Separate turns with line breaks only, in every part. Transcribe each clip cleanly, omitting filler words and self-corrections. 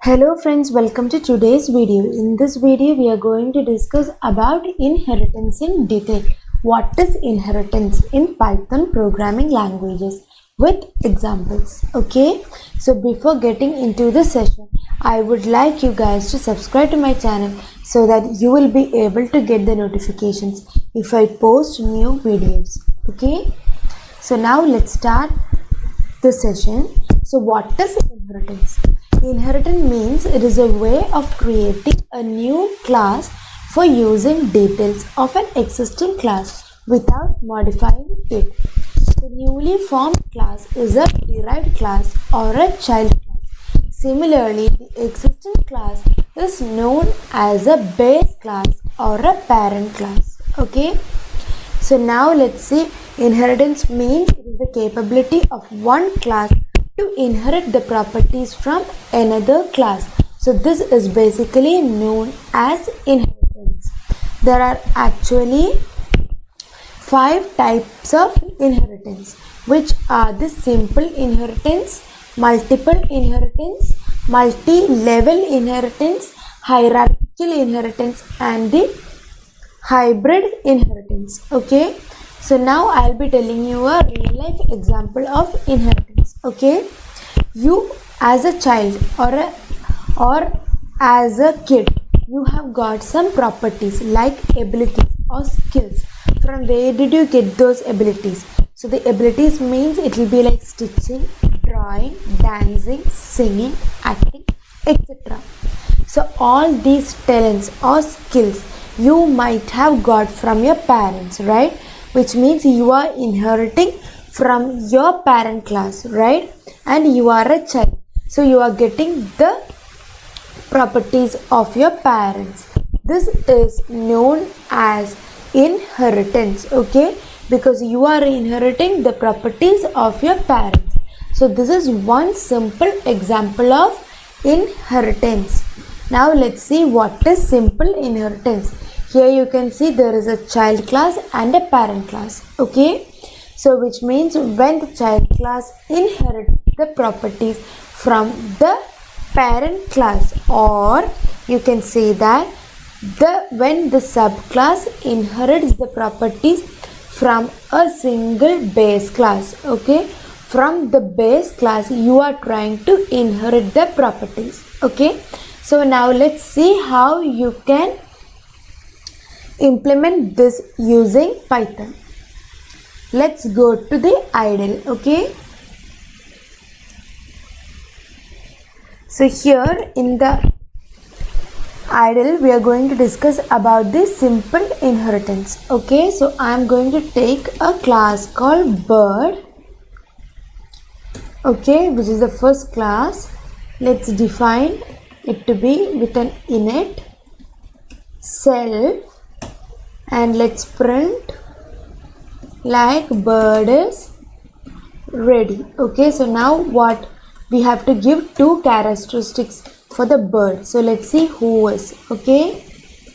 Hello friends, welcome to today's video. In this video we are going to discuss about inheritance in detail. What is inheritance in Python programming languages with examples. Okay, so before getting into the session, I would like you guys to subscribe to my channel so that you will be able to get the notifications if I post new videos. Okay, so now let's start the session. So what is inheritance? Inheritance means it is a way of creating a new class for using details of an existing class without modifying it. The newly formed class is a derived class or a child class. Similarly, the existing class is known as a base class or a parent class. Okay. So now let's see, inheritance means it is the capability of one class to inherit the properties from another class. So this is basically known as inheritance. There are actually 5 types of inheritance, which are the simple inheritance, multiple inheritance, multi-level inheritance, hierarchical inheritance, and the hybrid inheritance. Okay, so now I'll be telling you a real life example of inheritance. Okay, you as a child or as a kid, you have got some properties like abilities or skills. From where did you get those abilities? So the abilities means it will be like stitching, drawing, dancing, singing, acting, etc. So all these talents or skills you might have got from your parents, right? Which means you are inheriting from your parent class, right? And you are a child, so you are getting the properties of your parents. This is known as inheritance. Okay, because you are inheriting the properties of your parents. So this is one simple example of inheritance. Now let's see what is simple inheritance. Here you can see there is a child class and a parent class. Okay, so which means when the child class inherits the properties from the parent class, or you can say that when the subclass inherits the properties from a single base class. Okay, from the base class you are trying to inherit the properties. Okay, so now let's see how you can implement this using Python. Let's go to the idle. Okay, so here in the idle we are going to discuss about the simple inheritance. Okay, so I am going to take a class called bird. Okay, which is the first class. Let's define it to be with an init self, and let's print like bird is ready. Okay, so now what we have to give 2 characteristics for the bird. So let's see who is. Okay,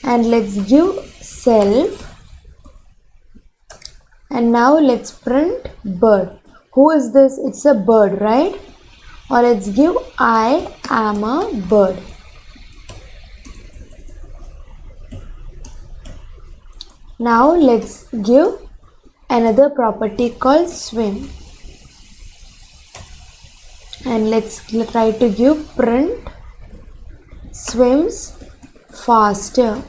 and let's give self, and now let's print bird. Who is this? It's a bird, right? Or let's give I am a bird. Now let's give another property called swim, and let's try to give print swims faster.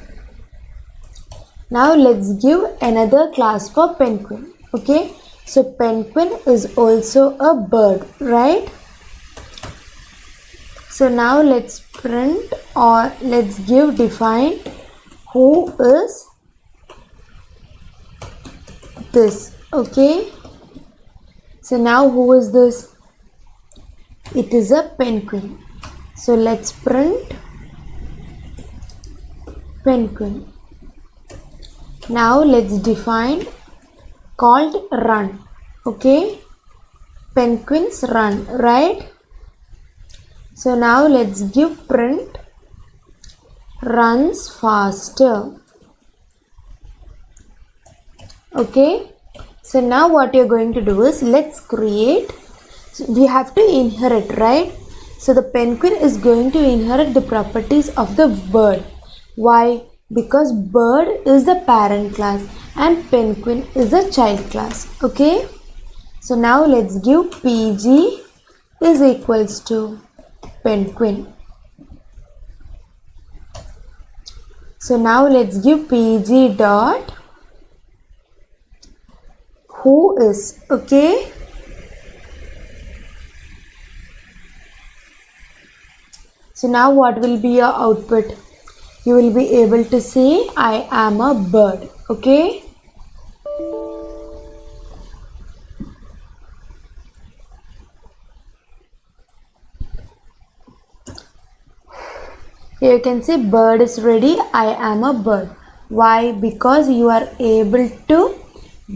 Now let's give another class for penguin. Okay, so penguin is also a bird, right? So now let's print, or let's give define who is this. Okay, so now who is this? It is a penguin. So let's print penguin. Now let's define called run. Okay, penguins run, right? So now let's give print runs faster. Okay, so now what you're going to do is let's create. So we have to inherit, right? So the penguin is going to inherit the properties of the bird. Why? Because bird is the parent class and penguin is a child class. Okay. So now let's give PG is equals to penguin. So now let's give PG dot who is. Okay. So now what will be your output? You will be able to say I am a bird. Okay. Here you can say bird is ready. I am a bird. Why? Because you are able to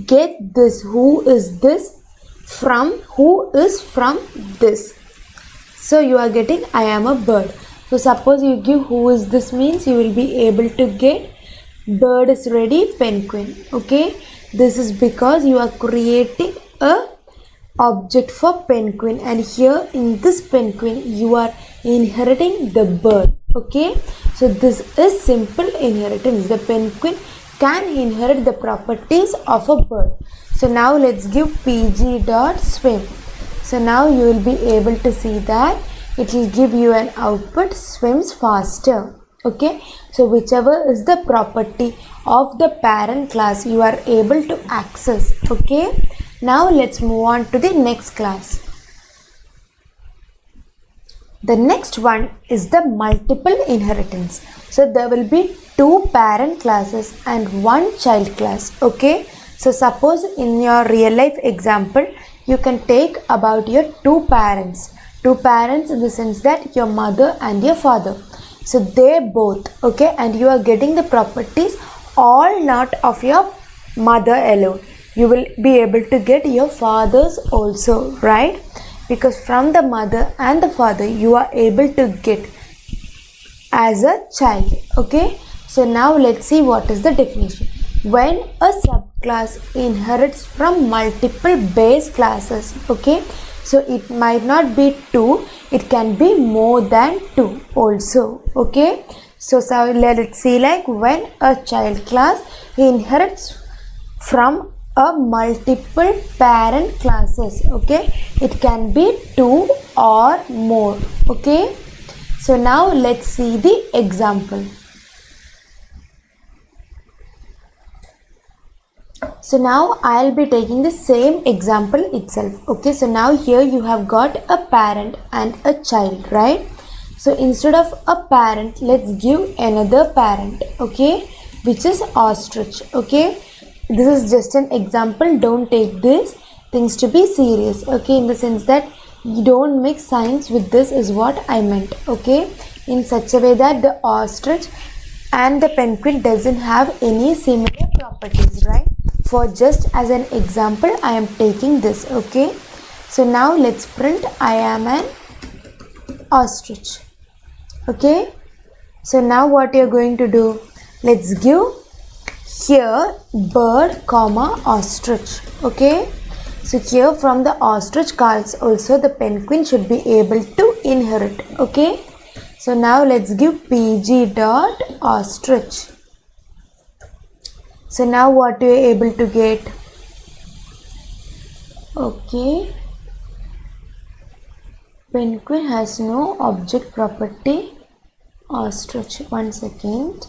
get this who is this from who is from this. So you are getting I am a bird. So suppose you give who is this means you will be able to get bird is ready penguin. Okay. This is because you are creating a object for penguin and here in this penguin you are inheriting the bird. Okay. So this is simple inheritance. The penguin can inherit the properties of a bird. So now let's give PG dot swim. So now you will be able to see that it will give you an output swims faster. Okay. So whichever is the property of the parent class you are able to access. Okay. Now let's move on to the next class. The next one is the multiple inheritance. So there will be two parent classes and one child class. Okay. So suppose in your real life example, you can take about your two parents in the sense that your mother and your father. So they both, okay, and you are getting the properties all not of your mother alone. You will be able to get your fathers also, right? Because from the mother and the father you are able to get as a child. Okay. So now let's see what is the definition. When a subclass inherits from multiple base classes, okay, so it might not be 2, it can be more than 2 also. Okay. So let's see, like when a child class inherits from a multiple parent classes, okay, it can be 2 or more. Okay. So now let's see the example. So now I'll be taking the same example itself. Okay. So now here you have got a parent and a child, right? So instead of a parent, let's give another parent, okay, which is ostrich. Okay. This is just an example. Don't take these things to be serious. Okay. In the sense that you don't make science with this is what I meant. Okay. In such a way that the ostrich and the penguin doesn't have any similar properties, right? For just as an example, I am taking this. Okay. So now let's print I am an ostrich. Okay. So now what you're going to do? Let's give here bird comma ostrich. Okay. So here from the ostrich class also the penguin should be able to inherit. Okay. So now let's give PG dot ostrich. So now what you are able to get? Okay. Penguin has no object property. Ostrich. 1 second.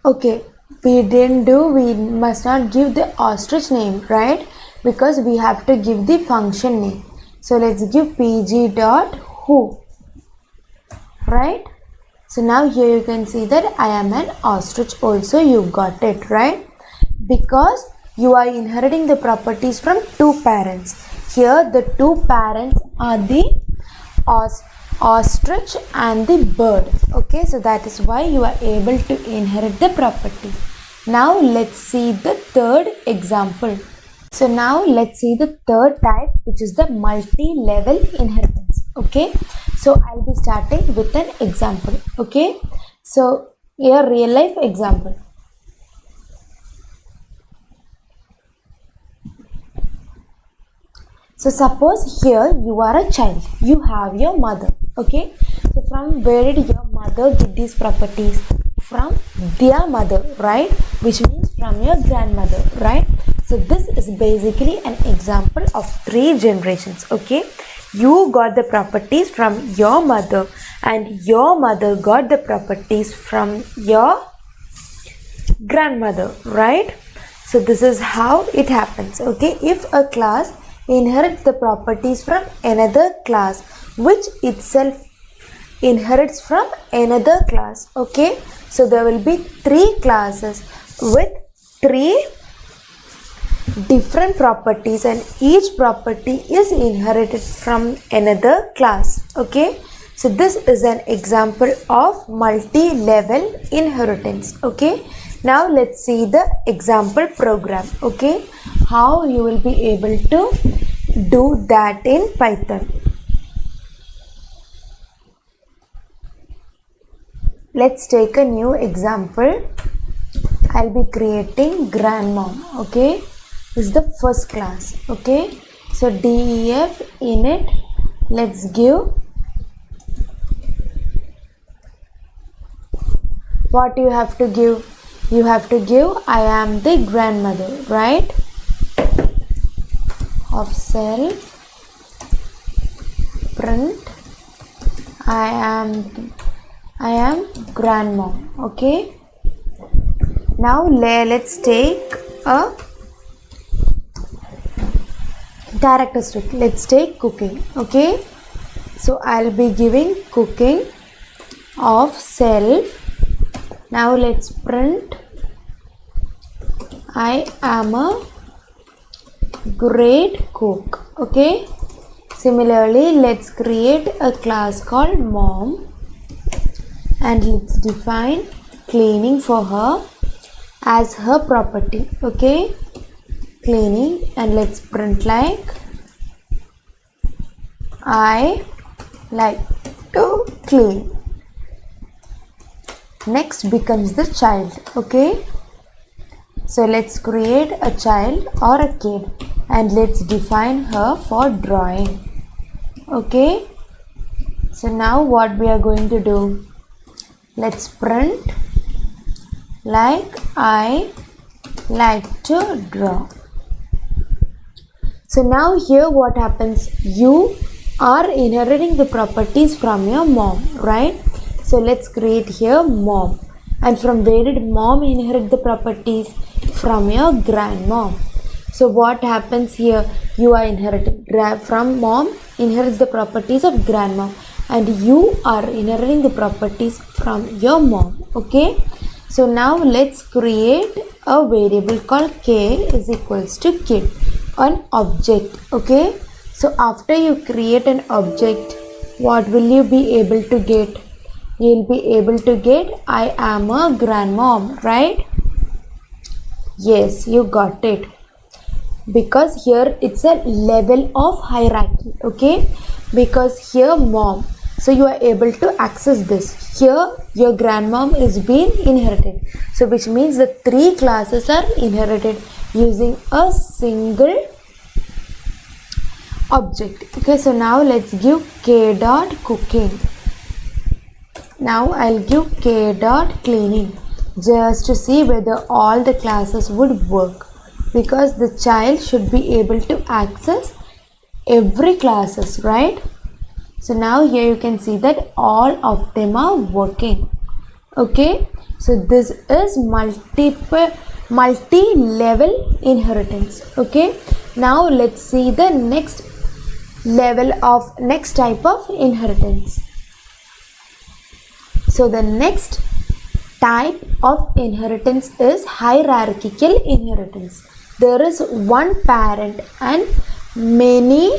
Okay. We must not give the ostrich name, right? Because we have to give the function name. So let's give PG dot who, right? So now here you can see that I am an ostrich also. You got it, right? Because you are inheriting the properties from two parents. Here the two parents are the ostrich and the bird. Okay, so that is why you are able to inherit the property. Now let's see the third example. So now let's see the third type, which is the multi-level inheritance. Okay, so I'll be starting with an example. Okay, so A real life example. So suppose here you are a child, you have your mother, okay? So from where did your mother get these properties? From their mother, right? Which means from your grandmother, right? So this is basically an example of 3 generations, okay? You got the properties from your mother and your mother got the properties from your grandmother, right? So this is how it happens, okay? If a class inherits the properties from another class which itself inherits from another class, okay? So there will be 3 classes with 3 different properties and each property is inherited from another class, okay? So this is an example of multi-level inheritance, okay? Now let's see the example program, okay? How you will be able to do that in Python. Let's take a new example. I'll be creating grandmom, okay? This is the first class, okay? So def init, let's give what you have to give. You have to give I am the grandmother, right? Of self print I am grandmom, okay? Now let's take a characteristic. Let's take cooking, okay? So I'll be giving cooking of self. Now let's print I am a great cook, okay? Similarly, let's create a class called mom and let's define cleaning for her as her property, okay? Cleaning, and let's print like I like to clean. Next becomes the child, okay? So let's create a child or a kid and let's define her for drawing, okay? So now what we are going to do, let's print like I like to draw. So now here what happens, you are inheriting the properties from your mom, right? So let's create here mom, and from where did mom inherit the properties? From your grandmom. So what happens here, you are inheriting from mom inherits the properties of grandmom and you are inheriting the properties from your mom, okay? So now let's create a variable called k is equals to kid, an object, okay? So after you create an object, what will you be able to get? You'll be able to get I am a grandmom, right? Yes, you got it. Because here it's a level of hierarchy, okay? Because here mom, so you are able to access this. Here your grandmom is being inherited, so which means the 3 classes are inherited using a single object, okay? So now let's give k dot cooking. Now I'll give k dot cleaning just to see whether all the classes would work, because the child should be able to access every classes, right? So now here you can see that all of them are working, okay? So this is multi-level inheritance, okay? Now let's see the next type of inheritance. So the next type of inheritance is hierarchical inheritance. There is one parent and many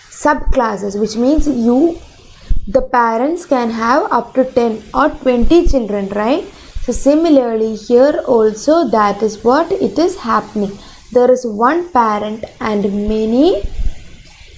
subclasses, which means the parents can have up to 10 or 20 children, right? So similarly here also that is what it is happening. There is one parent and many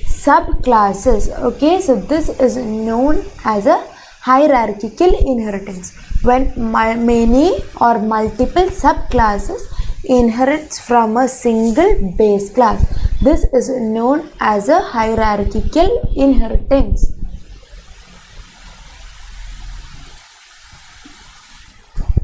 subclasses, okay? So this is known as a hierarchical inheritance, when many or multiple subclasses inherits from a single base class. This is known as a hierarchical inheritance.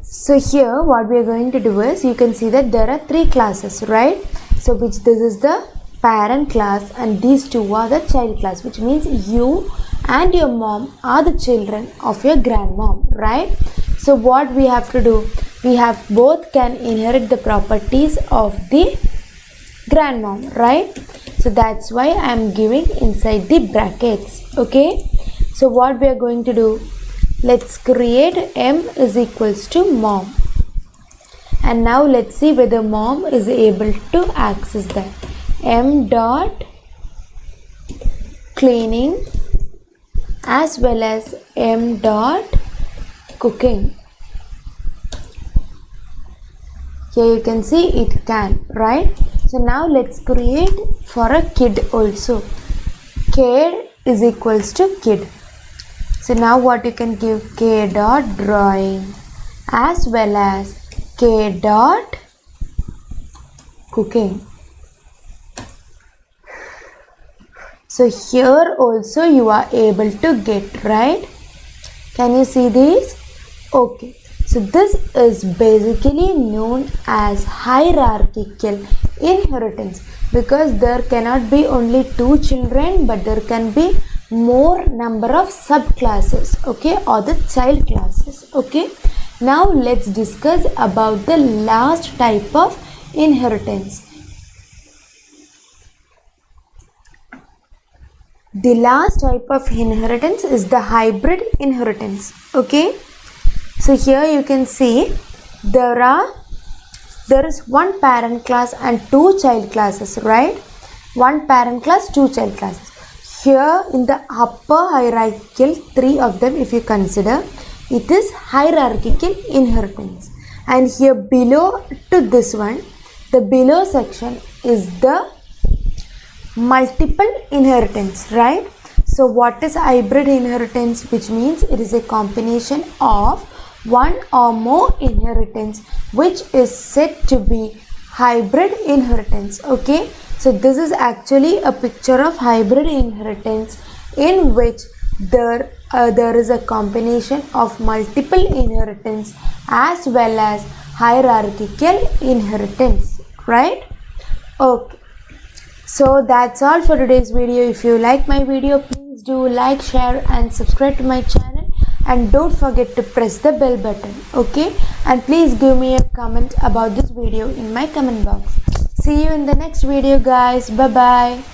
So here what we are going to do is, you can see that there are three classes, right? So this is the parent class and these two are the child class, which means you and your mom are the children of your grandmom, right? So what we have to do, we have both can inherit the properties of the grandmom, right? So that's why I am giving inside the brackets. Okay, so what we are going to do, let's create m is equals to mom, and now let's see whether mom is able to access that. M dot cleaning as well as m dot cooking. Here you can see it can, right? So now let's create for a kid also. K is equals to kid. So now what you can give, k dot drawing as well as k dot cooking. So here also you are able to get, right? Can you see these? Okay. So this is basically known as hierarchical inheritance, because there cannot be only two children, but there can be more number of subclasses, okay, or the child classes. Okay, now let's discuss about the last type of inheritance. The last type of inheritance is the hybrid inheritance. Okay, so here you can see there is one parent class and two child classes, right? One parent class, two child classes. Here in the upper hierarchical, three of them if you consider, it is hierarchical inheritance. And here below to this one, the below section is the multiple inheritance, right? So what is hybrid inheritance? Which means it is a combination of one or more inheritance, which is said to be hybrid inheritance. Okay, so this is actually a picture of hybrid inheritance, in which there is a combination of multiple inheritance as well as hierarchical inheritance, right? Okay, so that's all for today's video. If you like my video, please do like, share and subscribe to my channel, and don't forget to press the bell button. Okay, and please give me a comment about this video in my comment box. See you in the next video guys. Bye bye.